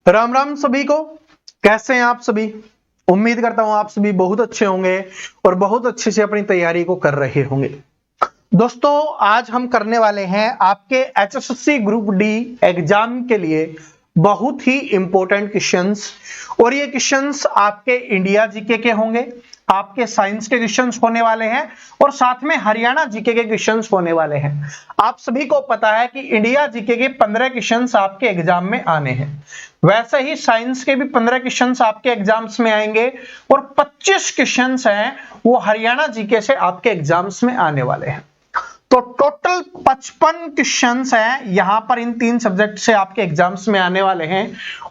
राम राम सभी को। कैसे हैं आप सभी? उम्मीद करता हूं आप सभी बहुत अच्छे होंगे और बहुत अच्छे से अपनी तैयारी को कर रहे होंगे। दोस्तों, आज हम करने वाले हैं आपके एचएसएससी ग्रुप डी एग्जाम के लिए बहुत ही इंपॉर्टेंट क्वेश्चंस। और ये क्वेश्चंस आपके इंडिया जीके के होंगे, आपके साइंस के क्वेश्चंस होने वाले हैं और साथ में हरियाणा जीके के क्वेश्चंस होने वाले हैं। आप सभी को पता है कि इंडिया जीके के 15 क्वेश्चंस आपके एग्जाम में आने हैं, वैसे ही साइंस के भी 15 क्वेश्चंस आपके एग्जाम्स में आएंगे और 25 क्वेश्चंस हैं वो हरियाणा जीके से आपके एग्जाम्स में आने वाले हैं। तो टोटल 55 क्वेश्चंस हैं यहां पर इन 3 सब्जेक्ट से आपके एग्जाम्स में आने वाले हैं।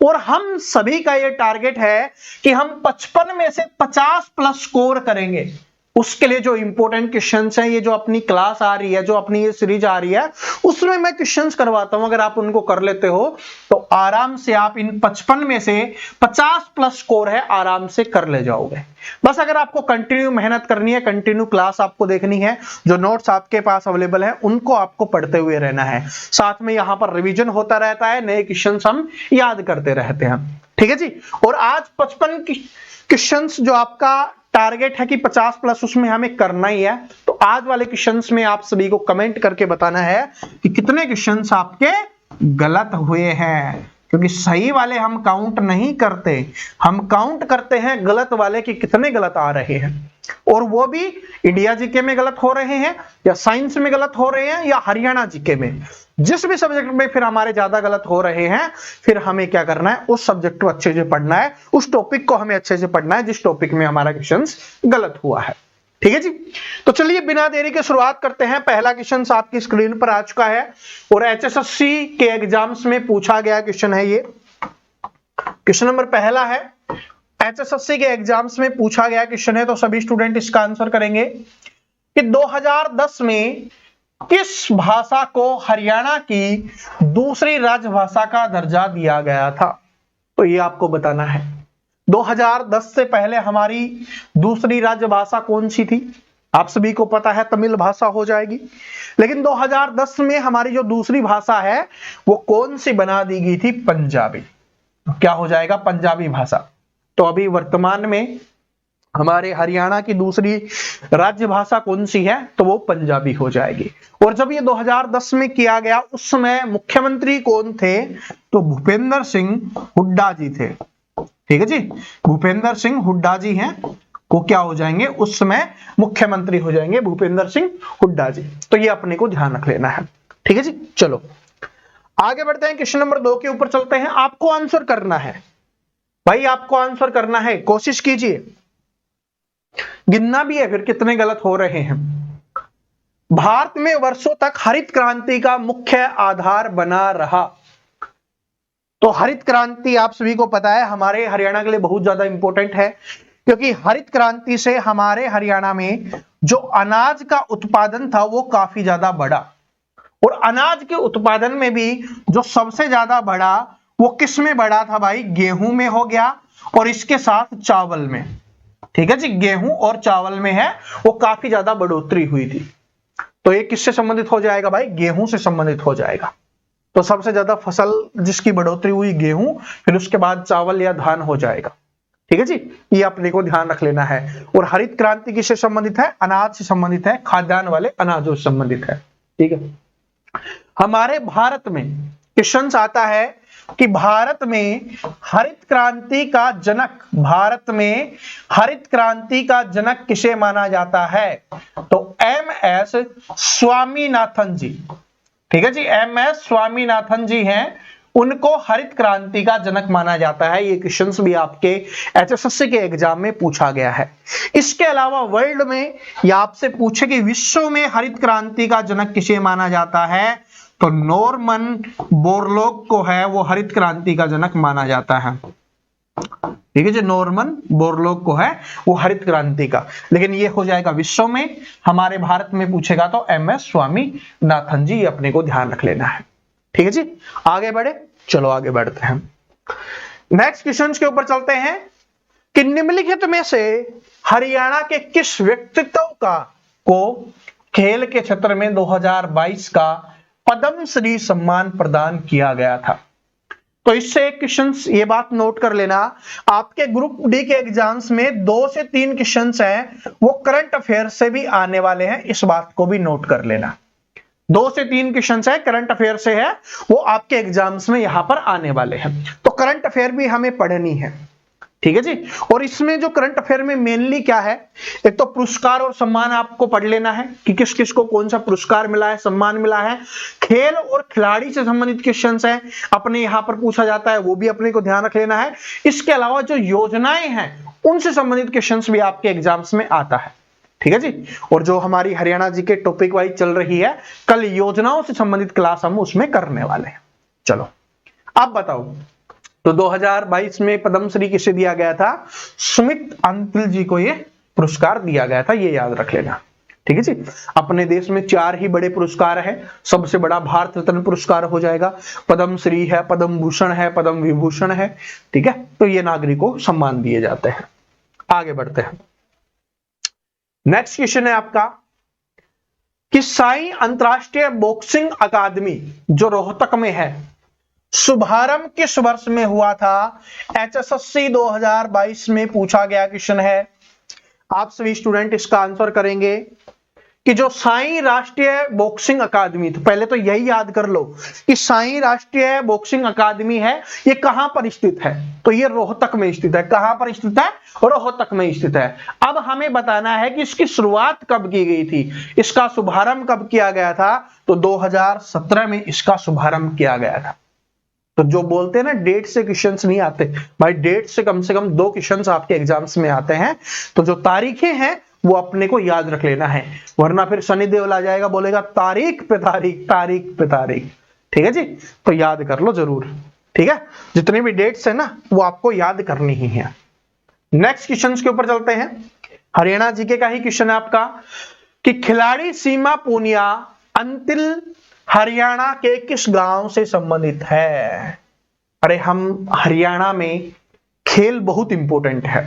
और हम सभी का ये टारगेट है कि हम 55 में से 50 प्लस स्कोर करेंगे। उसके लिए जो इंपॉर्टेंट क्वेश्चंस हैं, ये जो अपनी क्लास आ रही है, जो अपनी ये सीरीज आ रही है, उसमें मैं क्वेश्चंस करवाता हूं। अगर आप उनको कर लेते हो तो आराम से आप इन 55 में से 50 प्लस स्कोर है आराम से कर ले जाओगे। बस अगर आपको कंटिन्यू मेहनत करनी है, कंटिन्यू क्लास आपको देखनी है, जो नोट्स आपके पास अवेलेबल है उनको आपको पढ़ते हुए रहना है। साथ में यहां पर रिवीजन होता रहता है, नए क्वेश्चंस हम याद करते रहते हैं। ठीक है जी। और आज 55 क्वेश्चंस जो आपका टारगेट है कि 50 प्लस, उसमें हमें करना ही है। तो आज वाले क्वेश्चंस में आप सभी को कमेंट करके बताना है कि कितने क्वेश्चंस आपके गलत हुए हैं, क्योंकि सही वाले हम काउंट नहीं करते, हम काउंट करते हैं गलत वाले कि कितने गलत आ रहे हैं। और वो भी इंडिया जीके में गलत हो रहे हैं या साइंस में गलत हो रहे हैं या हरियाणा जीके में, जिस भी सब्जेक्ट में फिर हमारे ज्यादा गलत हो रहे हैं, फिर हमें क्या करना है, उस सब्जेक्ट को अच्छे से पढ़ना है, उस टॉपिक को हमें अच्छे से पढ़ना है जिस टॉपिक में हमारा क्वेश्चन गलत हुआ है। ठीक है जी। तो चलिए बिना देरी के शुरुआत करते हैं। पहला क्वेश्चन आपकी स्क्रीन पर आ चुका है और एचएसएससी के एग्जाम्स में पूछा गया क्वेश्चन है। ये क्वेश्चन नंबर पहला है, एचएसएससी के एग्जाम्स में पूछा गया क्वेश्चन है, तो सभी स्टूडेंट इसका आंसर करेंगे कि 2010 में किस भाषा को हरियाणा की दूसरी राजभाषा का दर्जा दिया गया था। तो ये आपको बताना है। 2010 से पहले हमारी दूसरी राजभाषा कौन सी थी? आप सभी को पता है तमिल भाषा हो जाएगी, लेकिन 2010 में हमारी जो दूसरी भाषा है वो कौन सी बना दी गई थी? पंजाबी। क्या हो जाएगा? पंजाबी भाषा। तो अभी वर्तमान में हमारे हरियाणा की दूसरी राज्य भाषा कौन सी है? तो वो पंजाबी हो जाएगी। और जब ये 2010 में किया गया, उस समय मुख्यमंत्री कौन थे? तो भूपेंद्र सिंह हुड्डा जी थे। ठीक है जी, भूपेंद्र सिंह हुड्डा जी हैं, वो क्या हो जाएंगे? उस समय मुख्यमंत्री हो जाएंगे भूपेंद्र सिंह हुड्डा जी। तो ये अपने को ध्यान रख लेना है। ठीक है जी। चलो आगे बढ़ते हैं, क्वेश्चन नंबर 2 के ऊपर चलते हैं। आपको आंसर करना है भाई, आपको आंसर करना है, कोशिश कीजिए। गिनना भी है फिर कितने गलत हो रहे हैं। भारत में वर्षों तक हरित क्रांति का मुख्य आधार बना रहा। तो हरित क्रांति आप सभी को पता है हमारे हरियाणा के लिए बहुत ज्यादा इंपॉर्टेंट है, क्योंकि हरित क्रांति से हमारे हरियाणा में जो अनाज का उत्पादन था वो काफी ज्यादा बढ़ा। और अनाज के उत्पादन में भी जो सबसे ज्यादा बढ़ा वो किस में बढ़ा था भाई? गेहूं में हो गया और इसके साथ चावल में। ठीक है जी, गेहूं और चावल में है वो काफी ज्यादा बढ़ोतरी हुई थी। तो ये किससे संबंधित हो जाएगा भाई? गेहूं से संबंधित हो जाएगा। तो सबसे ज्यादा फसल जिसकी बढ़ोतरी हुई गेहूं, फिर उसके बाद चावल या धान हो जाएगा। ठीक है जी, ये अपने को ध्यान रख लेना है। और हरित क्रांति किससे संबंधित है? अनाज से संबंधित है, खाद्यान्न वाले अनाजों से संबंधित है। ठीक है। हमारे भारत में क्वेश्चन आता है कि भारत में हरित क्रांति का जनक, भारत में हरित क्रांति का जनक किसे माना जाता है? तो एमएस स्वामीनाथन जी। ठीक है जी, एमएस स्वामीनाथन जी हैं, उनको हरित क्रांति का जनक माना जाता है। ये क्वेश्चंस भी आपके एचएसएससी के एग्जाम में पूछा गया है। इसके अलावा वर्ल्ड में या आपसे पूछे कि विश्व में हरित क्रांति का जनक किसे माना जाता है? तो नॉर्मन बोरलॉग को है वो हरित क्रांति का जनक माना जाता है। ठीक है जी, नॉर्मन बोरलॉग को है वो हरित क्रांति का। लेकिन ये हो जाएगा विश्व में, हमारे भारत में पूछेगा तो एमएस स्वामीनाथन जी, अपने को ध्यान रख लेना है। ठीक है जी, आगे बढ़े। चलो आगे बढ़ते हैं, नेक्स्ट क्वेश्चन के ऊपर चलते हैं कि निम्नलिखित में से हरियाणा के किस व्यक्तित्व को खेल के क्षेत्र में 2022 का पद्म श्री सम्मान प्रदान किया गया था? तो इससे एक क्वेश्चन ये बात नोट कर लेना, आपके ग्रुप डी के एग्जाम्स में 2 से 3 क्वेश्चन हैं वो करंट अफेयर से भी आने वाले हैं, इस बात को भी नोट कर लेना। 2 से 3 क्वेश्चन है करंट अफेयर से है, वो आपके एग्जाम्स में यहां पर आने वाले हैं। तो करंट अफेयर भी हमें पढ़नी है, ठीक है जी। और इसमें जो करंट अफेयर में मेनली क्या है, एक तो पुरस्कार और सम्मान आपको पढ़ लेना है कि किस किस को कौन सा पुरस्कार मिला है, सम्मान मिला है। खेल और खिलाड़ी से संबंधित क्वेश्चंस हैं अपने यहां पर पूछा जाता है, वो भी अपने को ध्यान रख लेना है। इसके अलावा जो योजनाएं हैं उनसे संबंधित क्वेश्चंस भी आपके एग्जाम्स में आता है, ठीक है जी। और जो हमारी हरियाणा जी के टॉपिक वाइज चल रही है, कल योजनाओं से संबंधित क्लास हम उसमें करने वाले हैं। चलो अब बताओ, तो 2022 में पद्मश्री किसे दिया गया था? सुमित अंतिल जी को ये पुरस्कार दिया गया था, ये याद रख लेना, ठीक है जी। अपने देश में 4 ही बड़े पुरस्कार है, सबसे बड़ा भारत रत्न पुरस्कार हो जाएगा, पद्मश्री है, पद्म भूषण है, पद्म विभूषण है, ठीक है। तो ये नागरिकों को सम्मान दिए जाते हैं। आगे बढ़ते हैं, नेक्स्ट क्वेश्चन है आपका कि साई अंतरराष्ट्रीय बॉक्सिंग अकादमी जो रोहतक में है, शुभारंभ किस वर्ष में हुआ था? HSSC 2022 में पूछा गया क्वेश्चन है। आप सभी स्टूडेंट इसका आंसर करेंगे कि जो साई राष्ट्रीय बॉक्सिंग अकादमी, तो पहले तो यही याद कर लो कि साई राष्ट्रीय बॉक्सिंग अकादमी है, ये कहां पर स्थित है? तो ये रोहतक में स्थित है। कहां पर स्थित है? रोहतक में स्थित है। अब हमें बताना है कि इसकी शुरुआत कब की गई थी, इसका शुभारंभ कब किया गया था? तो 2017 में इसका शुभारंभ किया गया था। तो जो बोलते हैं ना डेट से क्वेश्चंस नहीं आते भाई, डेट से कम 2 क्वेश्चंस आपके एग्जाम्स में आते हैं। तो जो तारीखें हैं वो अपने को याद रख लेना है, वरना फिर शनि देवल आ जाएगा, बोलेगा तारीख पे तारीख, तारीख पे तारीख, ठीक है जी। तो याद कर लो जरूर, ठीक है। जितनी भी डेट्स है ना वो आपको याद करनी ही है। नेक्स्ट क्वेश्चन के ऊपर चलते हैं। हरियाणा जीके का ही क्वेश्चन है आपका कि खिलाड़ी सीमा पूनिया अंतिल हरियाणा के किस गांव से संबंधित है? अरे हम हरियाणा में खेल बहुत इंपॉर्टेंट है,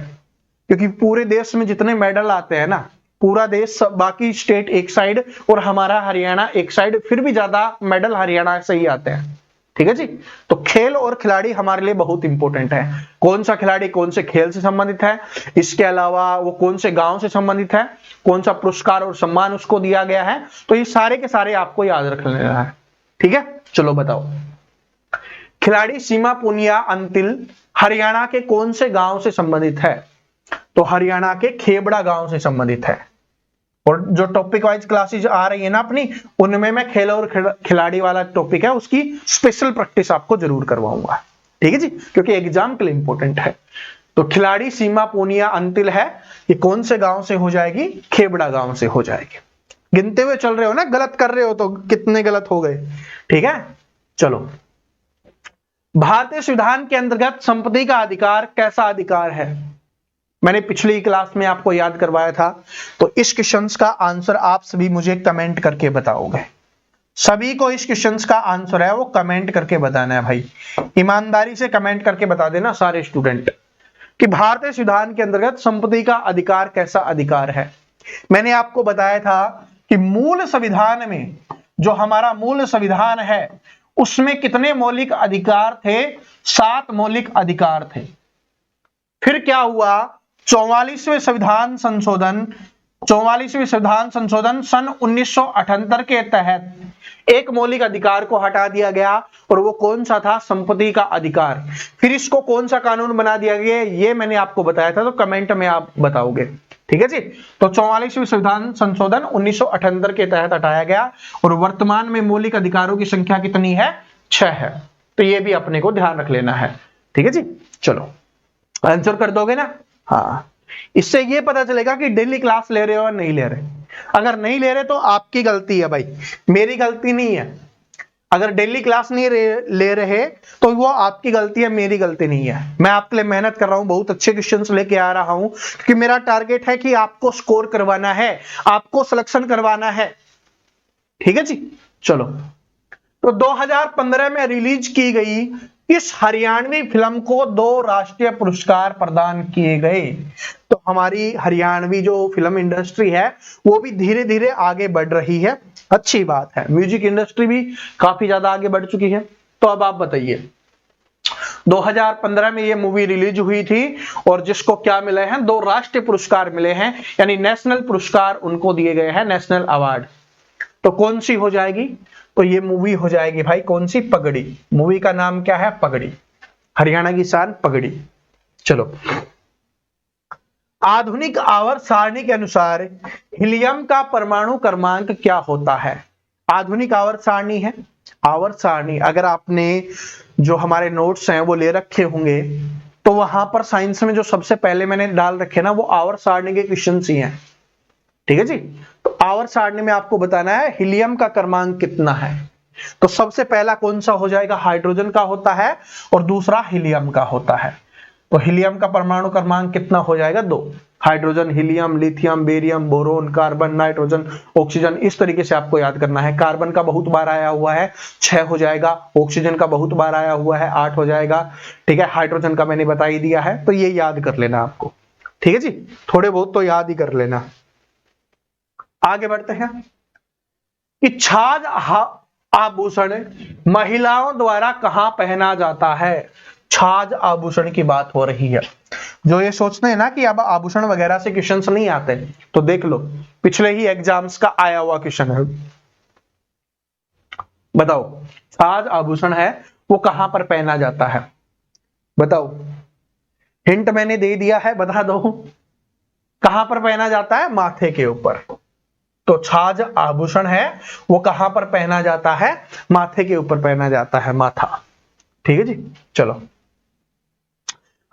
क्योंकि पूरे देश में जितने मेडल आते हैं ना, पूरा देश बाकी स्टेट एक साइड और हमारा हरियाणा एक साइड, फिर भी ज्यादा मेडल हरियाणा से ही आते हैं, ठीक है जी। तो खेल और खिलाड़ी हमारे लिए बहुत इंपॉर्टेंट है। कौन सा खिलाड़ी कौन से खेल से संबंधित है, इसके अलावा वो कौन से गांव से संबंधित है, कौन सा पुरस्कार और सम्मान उसको दिया गया है, तो ये सारे के सारे आपको याद रख लेना है, ठीक है। चलो बताओ, खिलाड़ी सीमा पूनिया अंतिल हरियाणा के कौन से गांव से संबंधित है? तो हरियाणा के खेबड़ा गांव से संबंधित है। और जो टॉपिक वाइज क्लासेज आ रही है ना अपनी, उनमें मैं खेल और खिलाड़ी वाला टॉपिक है उसकी स्पेशल प्रैक्टिस आपको जरूर करवाऊंगा, ठीक है जी, क्योंकि एग्जाम के लिए इंपॉर्टेंट है। तो खिलाड़ी सीमा पूनिया अंतिल है, ये कौन से गांव से हो जाएगी? खेबड़ा गांव से हो जाएगी। गिनते हुए चल रहे हो ना, गलत कर रहे हो तो कितने गलत हो गए, ठीक है। चलो, भारतीय संविधान के अंतर्गत संपत्ति का अधिकार कैसा अधिकार है? मैंने पिछली क्लास में आपको याद करवाया था। तो इस क्वेश्चन का आंसर आप सभी मुझे कमेंट करके बताओगे। सभी को इस क्वेश्चन का आंसर है वो कमेंट करके बताना है भाई, ईमानदारी से कमेंट करके बता देना सारे स्टूडेंट कि भारतीय संविधान के अंतर्गत संपत्ति का अधिकार कैसा अधिकार है। मैंने आपको बताया था कि मूल संविधान में, जो हमारा मूल संविधान है, उसमें कितने मौलिक अधिकार थे? 7 मौलिक अधिकार थे। फिर क्या हुआ? 44वें संविधान संशोधन सन 1978 के तहत एक मौलिक अधिकार को हटा दिया गया, और वो कौन सा था? संपत्ति का अधिकार। फिर इसको कौन सा कानून बना दिया गया, ये मैंने आपको बताया था, तो कमेंट में आप बताओगे, ठीक है जी। तो 44वें संविधान संशोधन 1978 के तहत हटाया गया, और वर्तमान में मौलिक अधिकारों की संख्या कितनी है? 6 है। तो ये भी अपने को ध्यान रख लेना है, ठीक है जी। चलो आंसर कर दोगे ना? हाँ, इससे ये पता चलेगा कि डेली क्लास ले रहे हो और नहीं ले रहे। अगर नहीं ले रहे तो आपकी गलती है भाई, मेरी गलती नहीं है। अगर डेली क्लास नहीं ले रहे तो वो आपकी गलती है, मेरी गलती नहीं है। मैं आपके लिए मेहनत कर रहा हूं, बहुत अच्छे क्वेश्चंस लेके आ रहा हूं, क्योंकि मेरा टारगेट है कि आपको स्कोर करवाना है, आपको सिलेक्शन करवाना है, ठीक है जी। चलो, तो 2015 में रिलीज की गई इस हरियाणवी फिल्म को 2 राष्ट्रीय पुरस्कार प्रदान किए गए। तो हमारी हरियाणवी जो फिल्म इंडस्ट्री है वो भी धीरे धीरे आगे बढ़ रही है, अच्छी बात है। म्यूजिक इंडस्ट्री भी काफी ज्यादा आगे बढ़ चुकी है। तो अब आप बताइए, 2015 में ये मूवी रिलीज हुई थी और जिसको क्या मिले हैं, 2 राष्ट्रीय पुरस्कार मिले हैं, यानी नेशनल पुरस्कार उनको दिए गए हैं, नेशनल अवार्ड। तो कौन सी हो जाएगी? तो ये मूवी हो जाएगी भाई कौन सी? पगड़ी। मूवी का नाम क्या है? पगड़ी। हरियाणा की शान पगड़ी। चलो, आधुनिक आवर्त सारणी के अनुसार हीलियम का परमाणु क्रमांक क्या होता है? आधुनिक आवर्त सारणी है, आवर्त सारणी अगर आपने जो हमारे नोट्स हैं वो ले रखे होंगे तो वहां पर साइंस में जो सबसे पहले मैंने डाल रखे ना वो आवर्त सारणी के क्वेश्चन ही हैं। ठीक है जी। तो आवर्त सारणी में आपको बताना है हीलियम का क्रमांक कितना है। तो सबसे पहला कौन सा हो जाएगा? हाइड्रोजन का होता है और दूसरा हीलियम का होता है। तो हीलियम का परमाणु क्रमांक कितना हो जाएगा? 2। Hydrogen, helium, lithium, barium, boron, carbon, nitrogen, oxygen, इस तरीके से आपको याद करना है। कार्बन का बहुत बार आया हुआ है, 6 हो जाएगा। ऑक्सीजन का बहुत बार आया हुआ है, 8 हो जाएगा। ठीक है, हाइड्रोजन का मैंने बता ही दिया है, तो ये याद कर लेना आपको। ठीक है जी, थोड़े बहुत तो याद ही कर लेना। आगे बढ़ते हैं कि छाज आभूषण महिलाओं द्वारा कहां पहना जाता है? छाज आभूषण की बात हो रही है। जो ये सोचते हैं ना कि अब आभूषण वगैरह से क्वेश्चंस नहीं आते, तो देख लो पिछले ही एग्जाम्स का आया हुआ क्वेश्चन है। बताओ, छाज आभूषण है वो कहां पर पहना जाता है? बताओ, हिंट मैंने दे दिया है, बता दो कहां पर पहना जाता है? माथे के ऊपर। तो छाज आभूषण है वो कहां पर पहना जाता है? माथे के ऊपर पहना जाता है, माथा। ठीक है जी। चलो,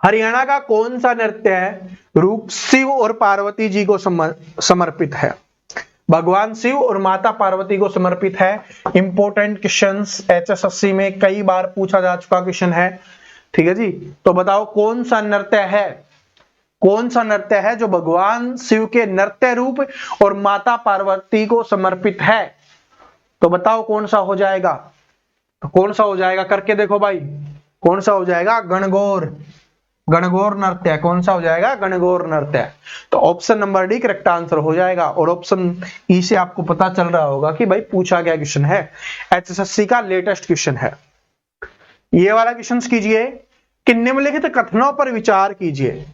हरियाणा का कौन सा नृत्य है रूप शिव और पार्वती जी को समर्पित है? भगवान शिव और माता पार्वती को समर्पित है। इंपॉर्टेंट क्वेश्चंस HSSC में कई बार पूछा जा चुका क्वेश्चन है। ठीक है जी। तो बताओ कौन सा नृत्य है, कौन सा नृत्य है जो भगवान शिव के नृत्य रूप और माता पार्वती को समर्पित है? तो बताओ कौन सा हो जाएगा? तो कौन सा हो जाएगा करके देखो भाई, कौन सा हो जाएगा? गणगौर। गणगौर नृत्य। कौन सा हो जाएगा? गणगौर नृत्य। तो option number D correct answer हो जाएगा। और ऑप्शन ई से आपको पता चल रहा होगा कि भाई पूछा गया क्वेश्चन है, HSSC का लेटेस्ट क्वेश्चन है। ये वाला क्वेश्चन कीजिए कि निम्नलिखित कथनों पर विचार कीजिए।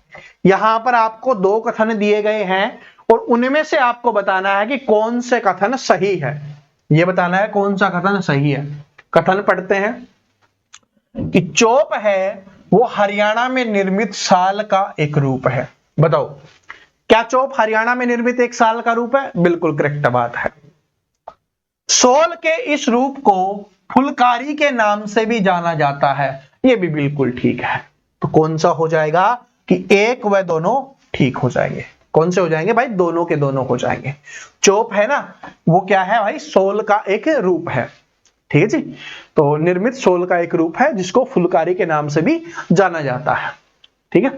यहां पर आपको 2 कथन दिए गए हैं और उनमें से आपको बताना है कि कौन से कथन सही है। यह बताना है कौन सा कथन सही है। कथन पढ़ते हैं कि चोप है वो हरियाणा में निर्मित शाल का एक रूप है। बताओ, क्या चोप हरियाणा में निर्मित एक शाल का रूप है? बिल्कुल करेक्ट बात है। शॉल के इस रूप को फुलकारी के नाम से भी जाना जाता है। ये भी बिल्कुल ठीक है। तो कौन सा हो जाएगा कि एक व दोनों ठीक हो जाएंगे। कौन से हो जाएंगे भाई? दोनों के दोनों हो जाएंगे। चोप है ना, वो क्या है भाई? शॉल का एक रूप है। ठीक है जी। तो निर्मित शॉल का एक रूप है जिसको फुलकारी के नाम से भी जाना जाता है। ठीक है।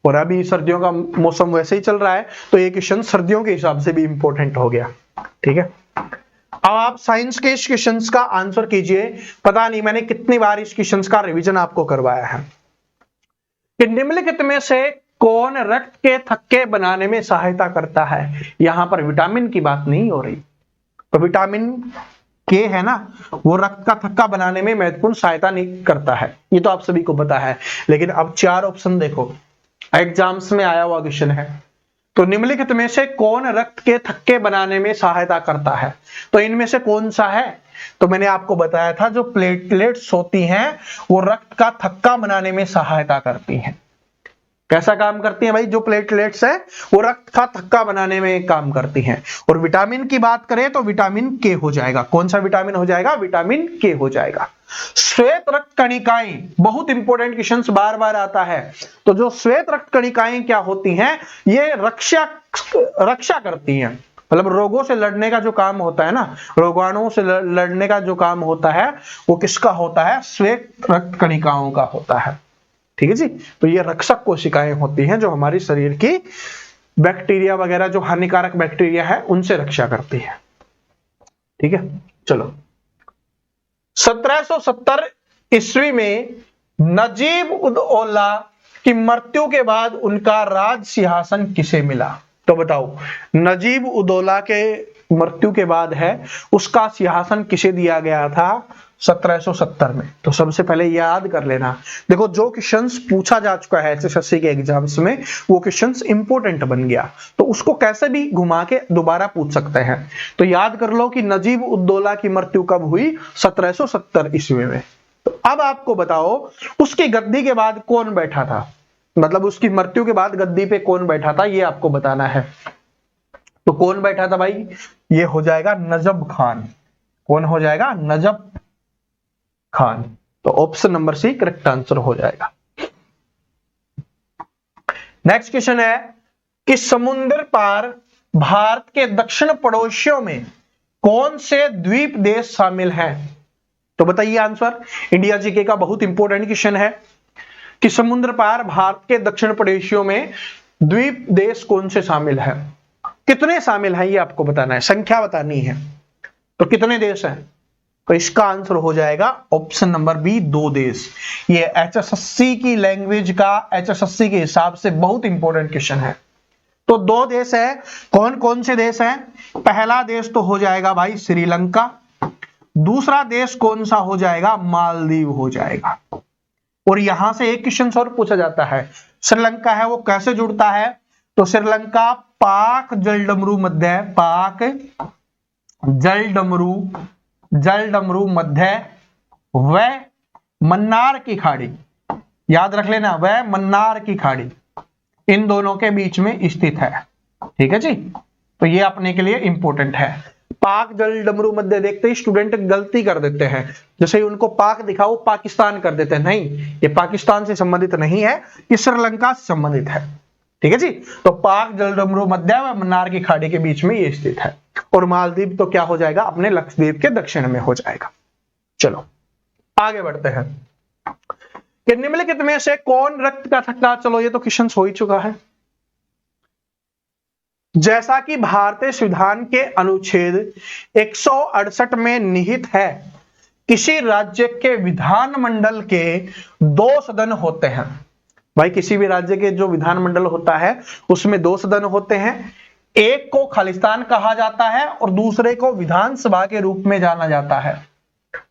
और अभी सर्दियों का मौसम वैसे ही चल रहा है तो ये क्वेश्चन सर्दियों के हिसाब से भी इंपॉर्टेंट हो गया। ठीक है। अब आप साइंस के इस क्वेश्चन का आंसर कीजिए। पता नहीं मैंने कितनी बार इस क्वेश्चन का रिवीजन आपको करवाया है कि निम्नलिखित में से कौन रक्त के थक्के बनाने में सहायता करता है? यहां पर विटामिन की बात नहीं हो रही। तो विटामिन के है ना, वो रक्त का थक्का बनाने में महत्वपूर्ण सहायता नहीं करता है, ये तो आप सभी को पता है। लेकिन अब 4 ऑप्शन देखो, एग्जाम्स में आया हुआ क्वेश्चन है। तो निम्नलिखित में से कौन रक्त के थक्के बनाने में सहायता करता है? तो इनमें से कौन सा है? तो मैंने आपको बताया था जो प्लेटलेट्स होती हैं वो रक्त का थक्का बनाने में सहायता करती हैं। कैसा काम करती हैं भाई? जो प्लेटलेट्स है वो रक्त का थक्का बनाने में काम करती हैं। और विटामिन की बात करें तो विटामिन के हो जाएगा। कौन सा विटामिन हो जाएगा? विटामिन के हो जाएगा। श्वेत रक्त कणिकाएं, बहुत इंपॉर्टेंट क्वेश्चन बार बार आता है। तो जो श्वेत रक्त कणिकाएं क्या होती हैं? ये रक्षा करती हैं, मतलब रोगों से लड़ने का जो काम होता है ना, रोगाणुओं से लड़ने का जो काम होता है वो किसका होता है? श्वेत रक्त कणिकाओं का होता है। ठीक है जी। तो ये रक्षक कोशिकाएं होती हैं जो हमारे शरीर की बैक्टीरिया वगैरह, जो हानिकारक बैक्टीरिया है उनसे रक्षा करती है। ठीक है। चलो, 1770 ईस्वी में नजीब उद औला की मृत्यु के बाद उनका राज सिंहासन किसे मिला? तो बताओ, नजीब उद औला के मृत्यु के बाद है उसका सिंहासन किसे दिया गया था? 1770 में। तो सबसे पहले याद कर लेना। देखो जो क्वेश्चंस पूछा जा चुका है एचएसएससी के एग्जाम्स में, वो क्वेश्चंस इंपॉर्टेंट बन गया, तो उसको कैसे भी घुमा के दोबारा पूछ सकते हैं। तो याद कर लो कि नजीब उद्दौला की मृत्यु कब हुई? 1770 ईस्वी में। तो अब आपको बताओ उसकी गद्दी के बाद कौन बैठा था, मतलब उसकी मृत्यु के बाद गद्दी पे कौन बैठा था, ये आपको बताना है। तो कौन बैठा था भाई? ये हो जाएगा नजफ खान। कौन हो जाएगा? नजफ खान। तो option number C correct answer हो जाएगा। नेक्स्ट क्वेश्चन है कि समुद्र पार भारत के दक्षिण पड़ोसियों में कौन से द्वीप देश शामिल हैं? तो बताइए आंसर। इंडिया जीके का बहुत इंपॉर्टेंट क्वेश्चन है कि समुद्र पार भारत के दक्षिण पड़ोसियों में द्वीप देश कौन से शामिल है। कितने शामिल हैं ये आपको बताना है, संख्या बतानी है। तो कितने देश हैं? तो इसका आंसर हो जाएगा ऑप्शन नंबर बी, 2 देश। ये एचएसएससी की लैंग्वेज का, एचएसएससी के हिसाब से बहुत इंपॉर्टेंट क्वेश्चन है। तो 2 देश है। कौन कौन से देश हैं? पहला देश तो हो जाएगा भाई श्रीलंका, दूसरा देश कौन सा हो जाएगा? मालदीव हो जाएगा। और यहां से एक क्वेश्चन और पूछा जाता है, श्रीलंका है वो कैसे जुड़ता है? तो श्रीलंका पाक जलडमरू मध्य, पाक जलडमरू मध्य व मन्नार की खाड़ी, याद रख लेना, वह मन्नार की खाड़ी, इन दोनों के बीच में स्थित है। ठीक है जी, तो ये अपने के लिए इंपॉर्टेंट है। पाक जलडमरू मध्य देखते ही स्टूडेंट गलती कर देते हैं, जैसे ही उनको पाक दिखा वो पाकिस्तान कर देते हैं। नहीं, ये पाकिस्तान से संबंधित नहीं है, ये श्रीलंका से संबंधित है। ठीक है जी, तो पाक जलडमरू मध्य व मन्नार की खाड़ी के बीच में ये स्थित है। और मालदीव तो क्या हो जाएगा? अपने लक्षद्वीप के दक्षिण में हो जाएगा। चलो आगे बढ़ते हैं कि निम्नलिखित में से कौन रक्त का थक्का, चलो ये तो क्वेश्चन हो ही चुका है। जैसा कि भारतीय संविधान के अनुच्छेद 168 में निहित है, किसी राज्य के विधानमंडल के 2 सदन होते हैं। भाई किसी भी राज्य के जो विधानमंडल होता है उसमें 2 सदन होते हैं। एक को खालिस्तान कहा जाता है और दूसरे को विधानसभा के रूप में जाना जाता है।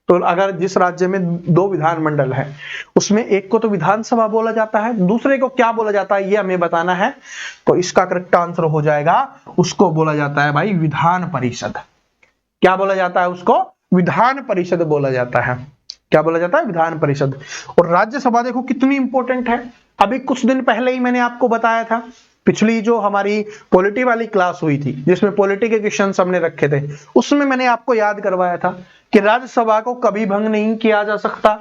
तो अगर जिस राज्य में 2 विधानमंडल है उसमें एक को तो विधानसभा बोला जाता है, दूसरे को क्या बोला जाता है ये हमें बताना है। तो इसका करेक्ट आंसर हो जाएगा, उसको बोला जाता है भाई विधान परिषद। क्या बोला जाता है उसको? विधान परिषद बोला जाता है। क्या बोला जाता है? विधान परिषद। और राज्यसभा देखो कितनी इंपॉर्टेंट है। अभी कुछ दिन पहले ही मैंने आपको बताया था, पिछली जो हमारी पॉलिटी वाली क्लास हुई थी जिसमें पॉलिटी के क्वेश्चन हमने रखे थे, उसमें मैंने आपको याद करवाया था कि राज्यसभा को कभी भंग नहीं किया जा सकता।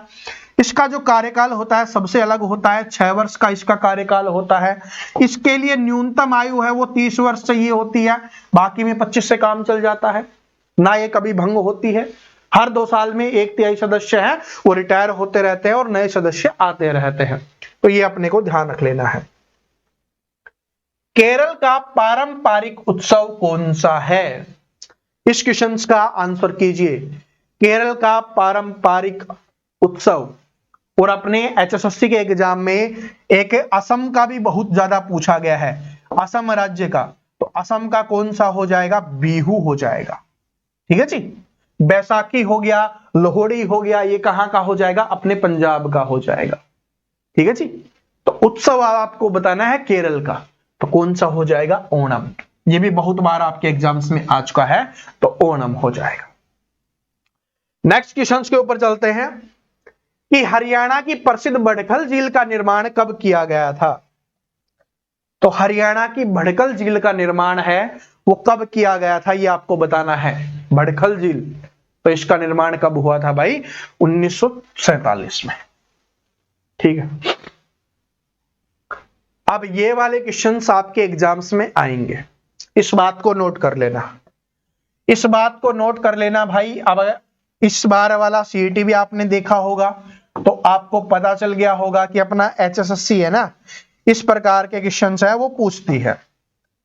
इसका जो कार्यकाल होता है सबसे अलग होता है, 6 वर्ष का इसका कार्यकाल होता है। इसके लिए न्यूनतम आयु है वो 30 वर्ष चाहिए होती है, बाकी में 25 से काम चल जाता है ना, ये कभी भंग होती है। हर 2 साल में 1/3 सदस्य है वो रिटायर होते रहते हैं और नए सदस्य आते रहते हैं। तो ये अपने को ध्यान रख लेना है। केरल का पारंपरिक उत्सव कौन सा है? इस क्वेश्चन का आंसर कीजिए। केरल का पारंपरिक उत्सव। और अपने एचएसएससी के एग्जाम में एक असम का भी बहुत ज्यादा पूछा गया है, असम राज्य का। तो असम का कौन सा हो जाएगा? बिहू हो जाएगा। ठीक है जी। बैसाखी हो गया, लोहड़ी हो गया, ये कहां का हो जाएगा? अपने पंजाब का हो जाएगा। ठीक है जी। तो उत्सव आपको बताना है केरल का, तो कौन सा हो जाएगा? ओणम। ये भी बहुत बार आपके एग्जाम्स में आ चुका है, तो ओणम हो जाएगा। नेक्स्ट क्वेश्चन के ऊपर चलते हैं कि हरियाणा की प्रसिद्ध बड़खल झील का निर्माण कब किया गया था? तो हरियाणा की बड़खल झील का निर्माण है वो कब किया गया था ये आपको बताना है। बड़खल झील, तो इसका निर्माण कब हुआ था भाई? 1947 में। ठीक है। अब ये वाले क्वेश्चंस आपके एग्जाम्स में आएंगे, इस बात को नोट कर लेना, इस बात को नोट कर लेना भाई। अब इस बार वाला सीईटी भी आपने देखा होगा, तो आपको पता चल गया होगा कि अपना एचएसएससी है ना, इस प्रकार के क्वेश्चंस है वो पूछती है।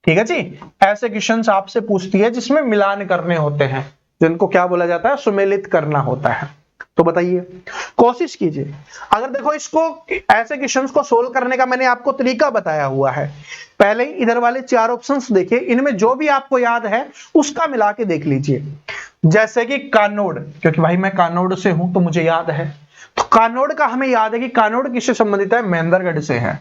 ठीक है जी। ऐसे क्वेश्चंस आपसे पूछती है जिसमें मिलान करने होते हैं, जिनको क्या बोला जाता है? सुमेलित करना होता है। तो बताइए, कोशिश कीजिए। अगर देखो इसको ऐसे क्वेश्चंस को सोल्व करने का मैंने आपको तरीका बताया हुआ है। पहले इधर वाले 4 ऑप्शंस देखिए, इनमें जो भी आपको याद है उसका मिला के देख लीजिए। जैसे कि कानोड, क्योंकि भाई मैं कानोड से हूं तो मुझे याद है, तो कानोड का हमें याद है कि कानोड किससे संबंधित है, महेंद्रगढ़ से है,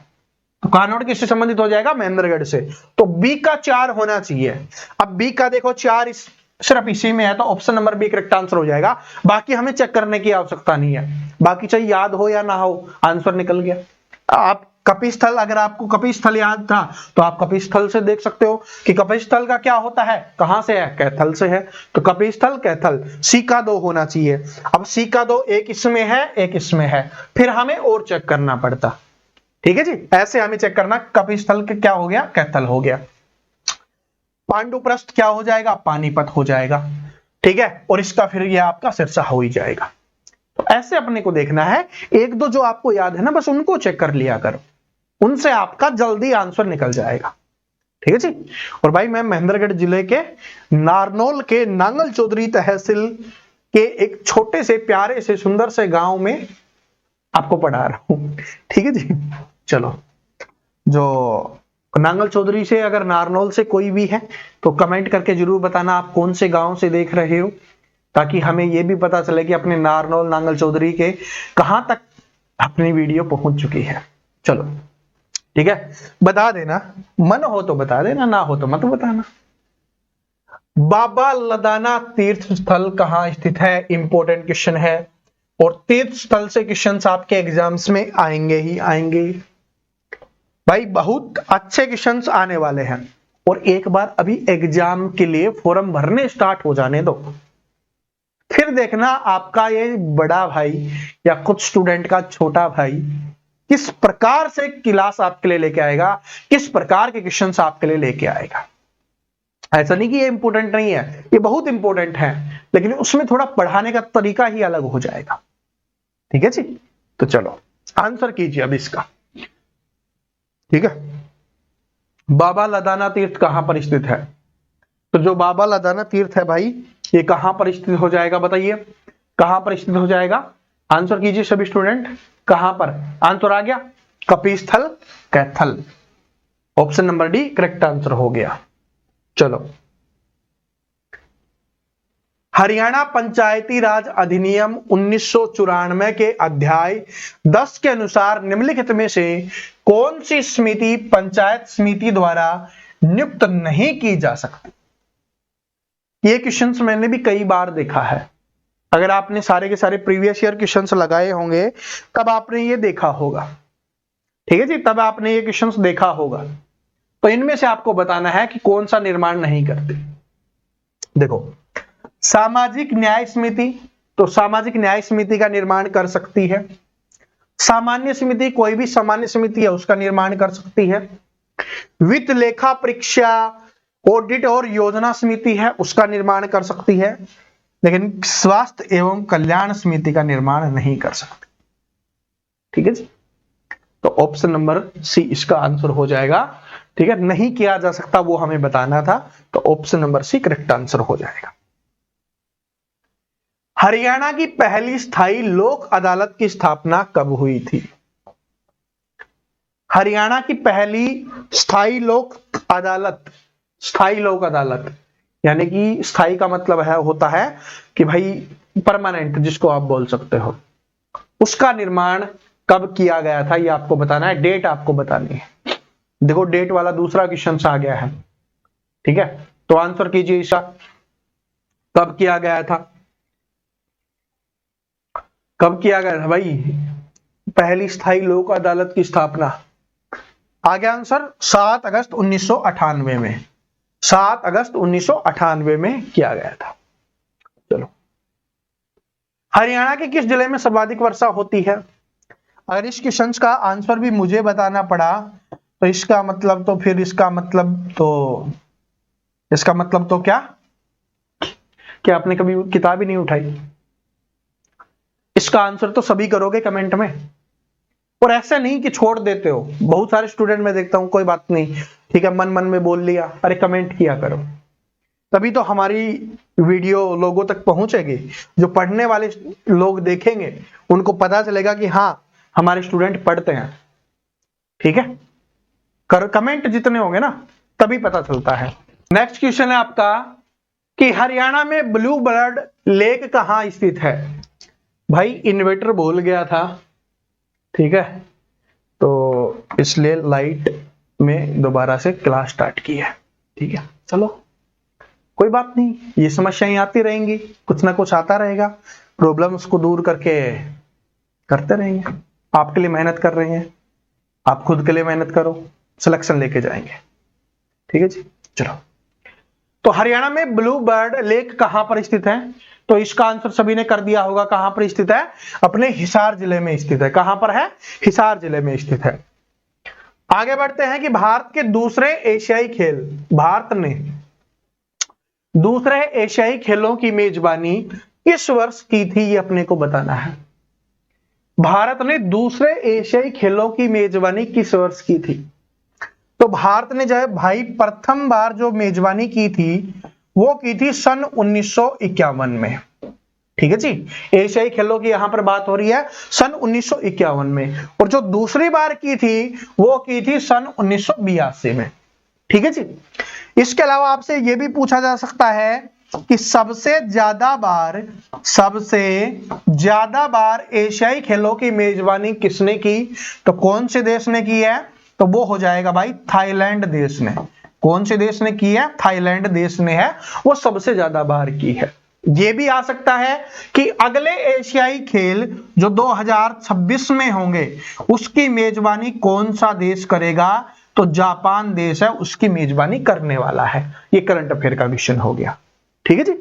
तो कानोड किससे संबंधित हो जाएगा, महेंद्रगढ़ से। तो बी का 4 होना चाहिए। अब बी का देखो 4 सिर्फ इसी में है, तो option number B correct answer हो जाएगा। बाकी हमें चेक करने की आवश्यकता नहीं है, बाकी चाहे याद हो या ना हो, आंसर निकल गया। आप कपिस्थल, अगर आपको कपिस्थल याद था तो आप कपिस्थल से देख सकते हो कि कपिस्थल का क्या होता है, कहां से है, कैथल से है, तो कपिस्थल कैथल। सी का 2 होना चाहिए। अब सी का 2 एक इसमें है एक इसमें है, फिर हमें और चेक करना पड़ता। ठीक है जी, ऐसे हमें चेक करना, कपिस्थल के क्या हो गया, कैथल हो गया। पांडुप्रस्थ क्या हो जाएगा, पानीपत हो जाएगा। ठीक है, और इसका फिर ये आपका सिरसा हो ही जाएगा। तो ऐसे अपने को देखना है, एक दो जो आपको याद है ना, बस उनको चेक कर लिया करो, उनसे आपका जल्दी आंसर निकल जाएगा। ठीक है जी। और भाई मैं महेंद्रगढ़ जिले के नारनौल के नांगल चौधरी तहसील के एक छोटे से प्यारे से सुंदर से गांव में आपको पढ़ा रहा हूं। ठीक है जी। चलो, जो नांगल चौधरी से अगर नारनौल से कोई भी है तो कमेंट करके जरूर बताना आप कौन से गांव से देख रहे हो, ताकि हमें यह भी पता चले कि अपने नारनौल नांगल चौधरी के कहां तक अपनी वीडियो पहुंच चुकी है। चलो ठीक है, बता देना, मन हो तो बता देना, ना हो तो मत बताना। बाबा लदाना तीर्थ स्थल कहां स्थित है, इंपॉर्टेंट क्वेश्चन है, और तीर्थ स्थल से क्वेश्चंस आपके एग्जाम्स में आएंगे ही आएंगे भाई, बहुत अच्छे क्वेश्चंस आने वाले हैं। और एक बार अभी एग्जाम के लिए फॉर्म भरने स्टार्ट हो जाने दो, फिर देखना आपका ये बड़ा भाई या कुछ स्टूडेंट का छोटा भाई किस प्रकार से क्लास आपके लिए लेके आएगा, किस प्रकार के क्वेश्चंस आपके लिए लेके आएगा। ऐसा नहीं कि ये इंपॉर्टेंट नहीं है, ये बहुत इंपॉर्टेंट है, लेकिन उसमें थोड़ा पढ़ाने का तरीका ही अलग हो जाएगा। ठीक है जी, तो चलो आंसर कीजिए अब इसका। ठीक है, बाबा लदाना तीर्थ कहां पर स्थित है, तो जो बाबा लदाना तीर्थ है भाई, ये कहां पर स्थित हो जाएगा, बताइए कहां पर स्थित हो जाएगा, आंसर कीजिए सभी स्टूडेंट, कहां पर। आंसर आ गया, Kapisthal Kaithal, option number D correct answer हो गया। चलो, हरियाणा पंचायती राज अधिनियम 1994 के अध्याय 10 के अनुसार निम्नलिखित में से कौन सी समिति पंचायत समिति द्वारा नियुक्त नहीं की जा सकती। ये क्वेश्चंस मैंने भी कई बार देखा है, अगर आपने सारे के सारे प्रीवियस ईयर क्वेश्चंस लगाए होंगे तब आपने ये देखा होगा। ठीक है जी, तब आपने ये क्वेश्चंस देखा होगा। तो इनमें से आपको बताना है कि कौन सा निर्माण नहीं करती। देखो, सामाजिक न्याय समिति, तो सामाजिक न्याय समिति का निर्माण कर सकती है। सामान्य समिति, कोई भी सामान्य समिति है उसका निर्माण कर सकती है। वित्त लेखा परीक्षा ऑडिट और योजना समिति है उसका निर्माण कर सकती है, लेकिन स्वास्थ्य एवं कल्याण समिति का निर्माण नहीं कर सकती। ठीक है जी, तो ऑप्शन नंबर सी इसका आंसर हो जाएगा। ठीक है, नहीं किया जा सकता वो हमें बताना था, तो option number C correct answer हो जाएगा। हरियाणा की पहली स्थायी लोक अदालत की स्थापना कब हुई थी। हरियाणा की पहली स्थायी लोक अदालत, स्थायी लोक अदालत यानी कि स्थायी का मतलब है होता है कि भाई परमानेंट, जिसको आप बोल सकते हो, उसका निर्माण कब किया गया था ये आपको बताना है, डेट आपको बतानी है। देखो डेट वाला दूसरा क्वेश्चन आ गया है। ठीक है, तो आंसर कीजिए इसका, कब किया गया था, कब किया गया था भाई पहली स्थायी लोक अदालत की स्थापना। आ गया आंसर 7 अगस्त 1998 में, 7 अगस्त 1998 में किया गया था। चलो, हरियाणा के किस जिले में सर्वाधिक वर्षा होती है। अगर इस क्वेश्चन का आंसर भी मुझे बताना पड़ा तो इसका मतलब तो फिर इसका मतलब तो क्या आपने कभी किताब ही नहीं उठाई। इसका आंसर तो सभी करोगे कमेंट में, और ऐसा नहीं कि छोड़ देते हो। बहुत सारे स्टूडेंट में देखता हूं, कोई बात नहीं, ठीक है, मन मन में बोल लिया, अरे कमेंट किया करो, तभी तो हमारी वीडियो लोगों तक पहुंचेगी। जो पढ़ने वाले लोग देखेंगे उनको पता चलेगा कि हाँ हमारे स्टूडेंट पढ़ते हैं। ठीक है, कमेंट जितने होंगे ना तभी पता चलता है। नेक्स्ट क्वेश्चन है आपका, कि हरियाणा में ब्लू बर्ड लेक कहां स्थित है। भाई इन्वर्टर बोल गया था, ठीक है, तो इसलिए लाइट में दोबारा से क्लास स्टार्ट की है, ठीक है। चलो कोई बात नहीं, ये समस्याएं आती रहेंगी, कुछ ना कुछ आता रहेगा, प्रॉब्लम्स को दूर करके करते रहेंगे। आपके लिए मेहनत कर रहे हैं, आप खुद के लिए मेहनत करो, सिलेक्शन लेके जाएंगे, ठीक है जी। चलो, तो हरियाणा में ब्लू बर्ड लेक कहां पर स्थित है, तो इसका आंसर सभी ने कर दिया होगा। कहां पर स्थित है, अपने हिसार जिले में स्थित है। कहां पर है, हिसार जिले में स्थित है। आगे बढ़ते हैं कि भारत के दूसरे एशियाई खेल, भारत ने दूसरे एशियाई खेलों की मेजबानी किस वर्ष की थी, ये अपने को बताना है। भारत ने दूसरे एशियाई खेलों की मेजबानी किस वर्ष की थी, तो भारत ने जो है भाई प्रथम बार जो मेजबानी की थी वो की थी सन 1951 में, ठीक है जी। एशियाई खेलों की यहां पर बात हो रही है सन 1951 में, और जो दूसरी बार की थी वो की थी सन 1982 में, ठीक है जी। इसके अलावा आपसे यह भी पूछा जा सकता है कि सबसे ज्यादा बार एशियाई खेलों की मेजबानी किसने की, तो कौन से देश ने की है, तो वो हो जाएगा भाई थाईलैंड देश ने। कौन से देश ने की है, थाईलैंड देश ने है, वो सबसे ज्यादा बार की है। ये भी आ सकता है कि अगले एशियाई खेल जो 2026 में होंगे उसकी मेजबानी कौन सा देश करेगा, तो जापान देश है उसकी मेजबानी करने वाला है। ये करंट अफेयर का क्वेश्चन हो गया, ठीक है जी।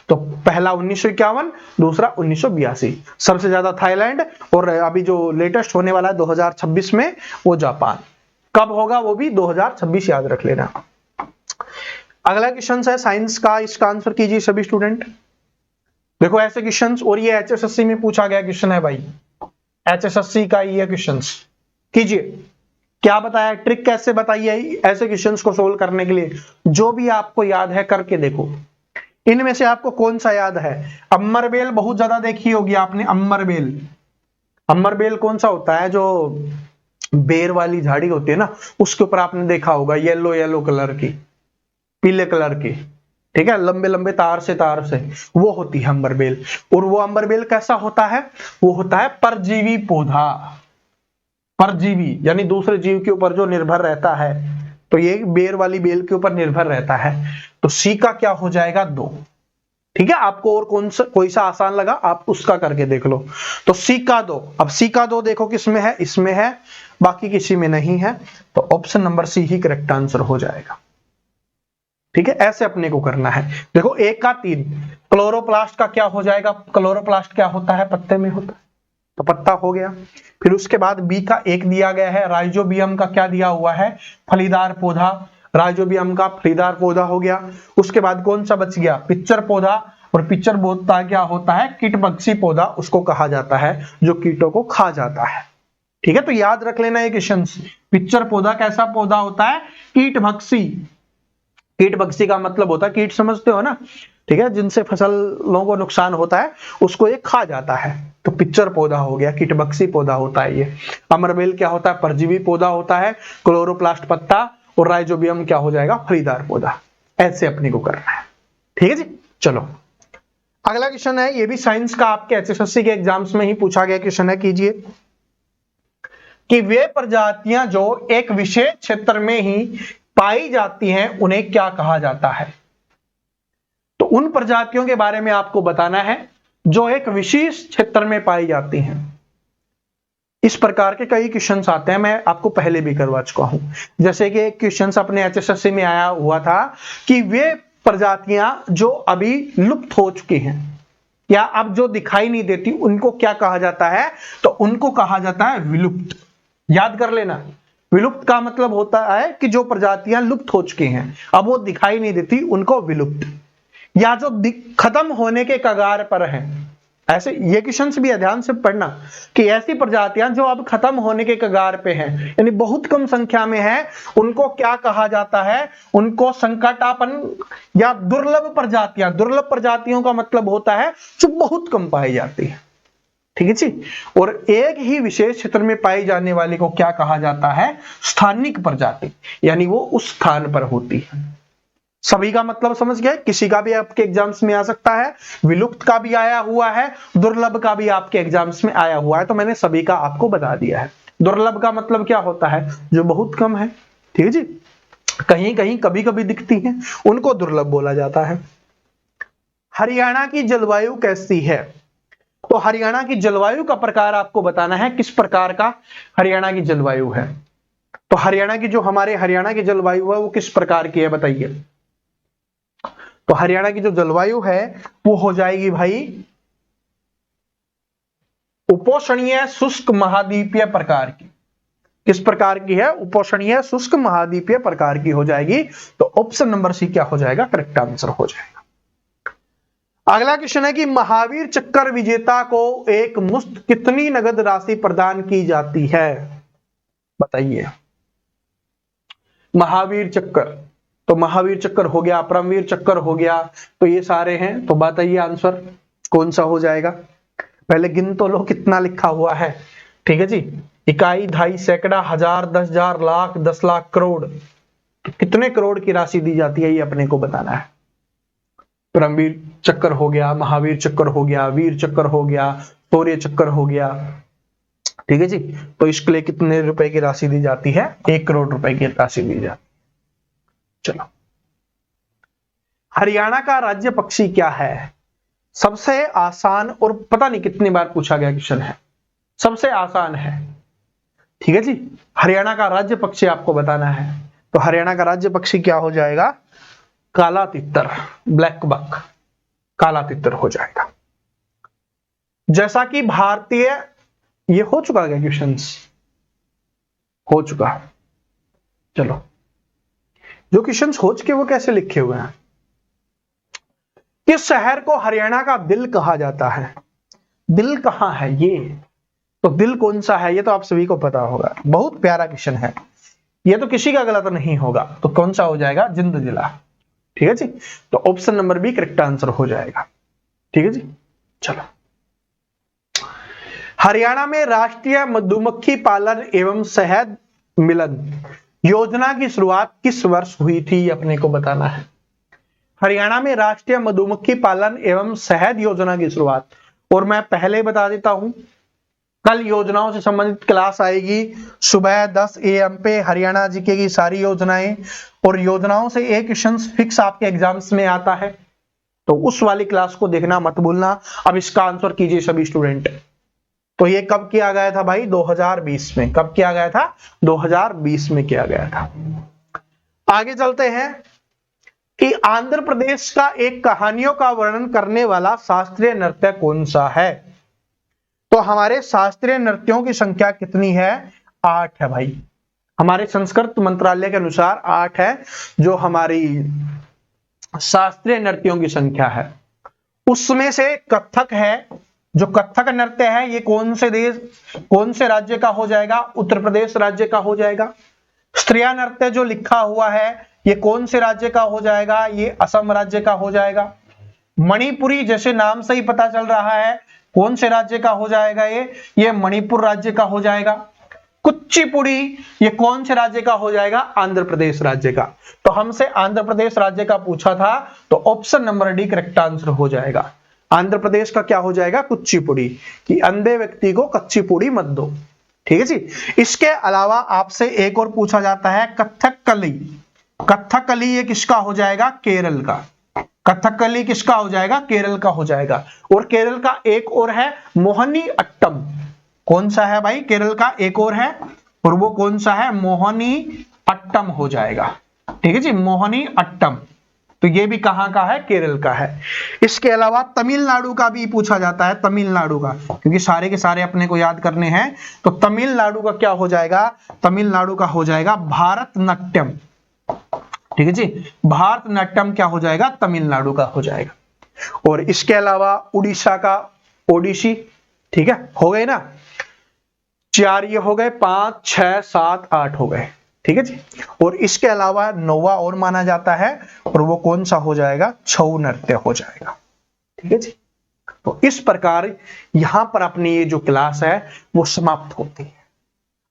तो पहला 1951, दूसरा 1982, सबसे ज्यादा थाईलैंड, और अभी जो लेटेस्ट होने वाला है 2026 में वो जापान। कब होगा वो भी 2026, याद रख लेना। अगला क्वेश्चन है साइंस का, इसका आंसर कीजिए सभी स्टूडेंट। देखो ऐसे क्वेश्चंस, और ये एचएसएससी में पूछा गया क्वेश्चन है भाई, एचएसएससी का ये क्वेश्चंस कीजिए। क्या बताया, ट्रिक कैसे बताई है ऐसे क्वेश्चंस को सोल्व करने के लिए, जो भी आपको याद है करके देखो। इनमें से आपको कौन सा याद है, अमरबेल बहुत ज्यादा देखी होगी आपने, अमरबेल। अमरबेल कौन सा होता है, जो बेर वाली झाड़ी होती है ना, उसके ऊपर आपने देखा होगा येलो येलो कलर की, पीले कलर की, ठीक है, लंबे लंबे तार से वो होती है अमरबेल। और वो अमरबेल कैसा होता है, वो होता है परजीवी पौधा, परजीवी यानी दूसरे जीव के ऊपर जो निर्भर रहता है, तो ये बेर वाली बेल के ऊपर निर्भर रहता है। तो सी का क्या हो जाएगा, 2, ठीक है। आपको और कोई सा आसान लगा आप उसका करके देख लो। तो सी का 2, अब सी का 2 देखो किसमें है, इसमें है, बाकी किसी में नहीं है, तो ऑप्शन नंबर सी ही करेक्ट आंसर हो जाएगा, ठीक है। ऐसे अपने को करना है। देखो 1 का 3, क्लोरोप्लास्ट का क्या हो जाएगा, क्लोरोप्लास्ट क्या होता है, पत्ते में होता है, तो पत्ता हो गया। फिर उसके बाद बी का 1 दिया गया है, राइजोबियम का क्या दिया हुआ है, फलीदार पौधा, राइजोबियम का फलीदार पौधा हो गया। उसके बाद कौन सा बच गया, पिक्चर पौधा, और पिक्चर पौधा क्या होता है, कीटभक्षी पौधा उसको कहा जाता है जो कीटों को खा जाता है, ठीक है। तो याद रख लेना ये क्वेश्चन, पिक्चर पौधा कैसा पौधा होता है, कीटभक्षी। कीटभक्षी का मतलब होता है कीट, समझते हो ना, ठीक है, जिनसे फसलों को नुकसान होता है उसको ये खा जाता है, तो पिक्चर पौधा हो गया, कीटभक्षी पौधा होता है ये। अमरबेल क्या होता है, परजीवी पौधा होता है, क्लोरोप्लास्ट पत्ता, और राइजोबियम क्या हो जाएगा, फलीदार पौधा। ऐसे अपने को करना है, ठीक है जी। चलो अगला क्वेश्चन है, ये भी साइंस का, आपके एचएसएससी के एग्जाम्स में ही पूछा गया क्वेश्चन है, कीजिए कि वे प्रजातियां जो एक विशेष क्षेत्र में ही पाई जाती हैं उन्हें क्या कहा जाता है। तो उन प्रजातियों के बारे में आपको बताना है जो एक विशेष क्षेत्र में पाई जाती हैं। इस प्रकार के कई क्वेश्चंस आते हैं, मैं आपको पहले भी करवा चुका हूं। जैसे कि एक क्वेश्चंस अपने एचएसएससी में आया हुआ था कि वे प्रजातियां जो अभी लुप्त हो चुकी हैं या अब जो दिखाई नहीं देती उनको क्या कहा जाता है, तो उनको कहा जाता है विलुप्त। याद कर लेना, विलुप्त का मतलब होता है कि जो प्रजातियां लुप्त हो चुकी हैं, अब वो दिखाई नहीं देती, उनको विलुप्त, या जो खत्म होने के कगार पर हैं। ऐसे ये क्वेश्चंस भी ध्यान से पढ़ना कि ऐसी प्रजातियां जो अब खत्म होने के कगार पे हैं, यानी बहुत कम संख्या में है, उनको क्या कहा जाता है, उनको संकटापन्न या दुर्लभ प्रजातियां। दुर्लभ प्रजातियों का मतलब होता है जो बहुत कम पाई जाती है, ठीक है जी। और एक ही विशेष क्षेत्र में पाई जाने वाली को क्या कहा जाता है, स्थानिक प्रजाति, यानी वो उस स्थान पर होती है। सभी का मतलब समझ गए, किसी का भी आपके एग्जाम्स में आ सकता है, विलुप्त का भी आया हुआ है, दुर्लभ का भी आपके एग्जाम्स में आया हुआ है, तो मैंने सभी का आपको बता दिया है। दुर्लभ का मतलब क्या होता है, जो बहुत कम है, ठीक है जी, कहीं कहीं कभी कभी दिखती हैं, उनको दुर्लभ बोला जाता है। हरियाणा की जलवायु कैसी है, तो हरियाणा की जलवायु का प्रकार आपको बताना है, किस प्रकार का हरियाणा की जलवायु है। तो हरियाणा की जो हमारे हरियाणा की जलवायु है वो किस प्रकार की है बताइए। तो हरियाणा की जो जलवायु है वो हो जाएगी भाई उपोष्णीय शुष्क महाद्वीपीय प्रकार की। किस प्रकार की है, उपोष्णीय शुष्क महाद्वीपीय प्रकार की हो जाएगी। तो ऑप्शन नंबर सी क्या हो जाएगा, करेक्ट आंसर हो जाएगा। अगला क्वेश्चन है कि महावीर चक्कर विजेता को एक मुश्त कितनी नगद राशि प्रदान की जाती है, बताइए। महावीर चक्कर, तो महावीर चक्कर हो गया, परमवीर चक्कर हो गया, तो ये सारे हैं, तो बताइए आंसर कौन सा हो जाएगा। पहले गिन तो लो कितना लिखा हुआ है, ठीक है जी, इकाई, ढाई, सैकड़ा, हजार, 10,000, लाख, 10 लाख, करोड़, तो कितने करोड़ की राशि दी जाती है ये अपने को बताना है। परमवीर चक्कर हो गया, महावीर चक्कर हो गया, वीर चक्कर हो गया, शौर्य चक्कर हो गया, ठीक है जी, तो इसके लिए कितने रुपए की राशि दी जाती है, 1 करोड़ रुपए की राशि दी जाती है। चलो, हरियाणा का राज्य पक्षी क्या है, सबसे आसान और पता नहीं कितनी बार पूछा गया क्वेश्चन है, सबसे आसान है, ठीक है जी। हरियाणा का राज्य पक्षी आपको बताना है, तो हरियाणा का राज्य पक्षी क्या हो जाएगा, काला तितर, ब्लैक बक, काला तितर हो जाएगा। जैसा कि भारतीय, ये हो चुका है क्वेश्चन, हो चुका। चलो, जो क्वेश्चन हो चुके वो कैसे लिखे हुए हैं, किस शहर को हरियाणा का दिल कहा जाता है, दिल कहां है ये, तो दिल कौन सा है ये तो आप सभी को पता होगा, बहुत प्यारा क्वेश्चन है ये, तो किसी का गलत नहीं होगा, तो कौन सा हो जाएगा, जिंद जिला, ठीक है जी, तो option number B correct answer हो जाएगा, ठीक है जी। चलो, हरियाणा में राष्ट्रीय मधुमक्खी पालन एवं शहद मिलन योजना की शुरुआत किस वर्ष हुई थी, अपने को बताना है। हरियाणा में राष्ट्रीय मधुमक्खी पालन एवं शहद योजना की शुरुआत, और मैं पहले बता देता हूं, कल योजनाओं से संबंधित क्लास आएगी सुबह 10 AM पे, हरियाणा जीके की सारी योजनाएं, और योजनाओं से एक क्वेश्चन फिक्स आपके एग्जाम्स में आता है, तो उस वाली क्लास को देखना मत भूलना। अब इसका आंसर कीजिए सभी स्टूडेंट। तो ये कब किया गया था भाई, 2020 में। कब किया गया था, 2020 में किया गया था। आगे चलते हैं कि आंध्र प्रदेश का एक कहानियों का वर्णन करने वाला शास्त्रीय नृत्य कौन सा है, तो हमारे शास्त्रीय नृत्यों की संख्या कितनी है, 8 है भाई। हमारे संस्कृत मंत्रालय के अनुसार 8 है जो हमारी शास्त्रीय नृत्यों की संख्या है। उसमें से कथक है, जो कथक नृत्य है ये कौन से देश, कौन से राज्य का हो जाएगा, उत्तर प्रदेश राज्य का हो जाएगा। स्त्रिया नृत्य जो लिखा हुआ है ये कौन से राज्य का हो जाएगा, ये असम राज्य का हो जाएगा। मणिपुरी जैसे नाम से ही पता चल रहा है कौन से राज्य का हो जाएगा, ये मणिपुर राज्य का हो जाएगा। कुचिपुड़ी ये कौन से राज्य का हो जाएगा, आंध्र प्रदेश राज्य का। तो हमसे आंध्र प्रदेश राज्य का पूछा था, तो option number D correct answer हो जाएगा। आंध्र प्रदेश का क्या हो जाएगा, कुचिपुड़ी, कि अंधे व्यक्ति को कच्ची पूड़ी मत दो, ठीक है जी। इसके अलावा आपसे एक और पूछा जाता है कथकली। कथकली ये किसका हो जाएगा, केरल का। कथकली किसका हो जाएगा, केरल का हो जाएगा। और केरल का एक और है मोहिनी अट्टम। कौन सा है भाई, केरल का एक और है, और वो कौन सा है, मोहिनी अट्टम हो जाएगा, ठीक है जी, मोहिनी अट्टम। तो ये भी कहां का है, केरल का है। इसके अलावा तमिलनाडु का भी पूछा जाता है, तमिलनाडु का, क्योंकि सारे के सारे अपने को याद करने हैं। तो तमिलनाडु का क्या हो जाएगा, तमिलनाडु का हो जाएगा भारतनाट्यम, ठीक है जी, भारतनाट्यम क्या हो जाएगा, तमिलनाडु का हो जाएगा। और इसके अलावा उड़ीसा का ओडिसी, ठीक है, हो गए ना, 4 ये हो गए, 5, 6, 7, 8 हो गए, ठीक है जी। और इसके अलावा 9वां और माना जाता है, और वो कौन सा हो जाएगा, छऊ नृत्य हो जाएगा, ठीक है जी। तो इस प्रकार यहां पर अपनी ये जो क्लास है वो समाप्त होती है।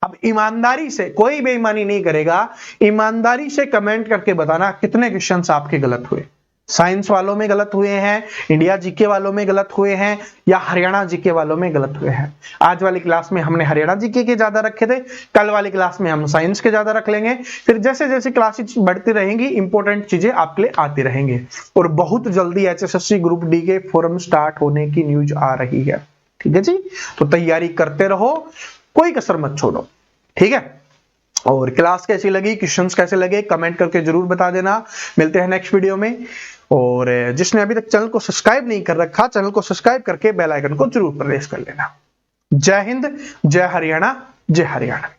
अब ईमानदारी से, कोई बेईमानी नहीं करेगा, ईमानदारी से कमेंट करके बताना कितने क्वेश्चंस आपके गलत हुए। साइंस वालों में गलत हुए हैं, इंडिया जीके वालों में गलत हुए हैं, या हरियाणा जीके वालों में गलत हुए हैं। आज वाली क्लास में हमने हरियाणा जीके के ज्यादा रखे थे, कल वाली क्लास में हम साइंस के ज्यादा रख लेंगे। फिर जैसे जैसे क्लासेस बढ़ती रहेंगी इंपॉर्टेंट चीजें आपके लिए आती रहेंगी। और बहुत जल्दी HSSC ग्रुप डी के फॉर्म स्टार्ट होने की न्यूज आ रही है, ठीक है जी। तो तैयारी करते रहो, कोई कसर मत छोड़ो, ठीक है। और क्लास कैसी लगी, क्वेश्चंस कैसे लगे, कमेंट करके जरूर बता देना। मिलते हैं नेक्स्ट वीडियो में। और जिसने अभी तक चैनल को सब्सक्राइब नहीं कर रखा, चैनल को सब्सक्राइब करके बेल आइकन को जरूर प्रेस कर लेना। जय हिंद, जय हरियाणा, जय हरियाणा।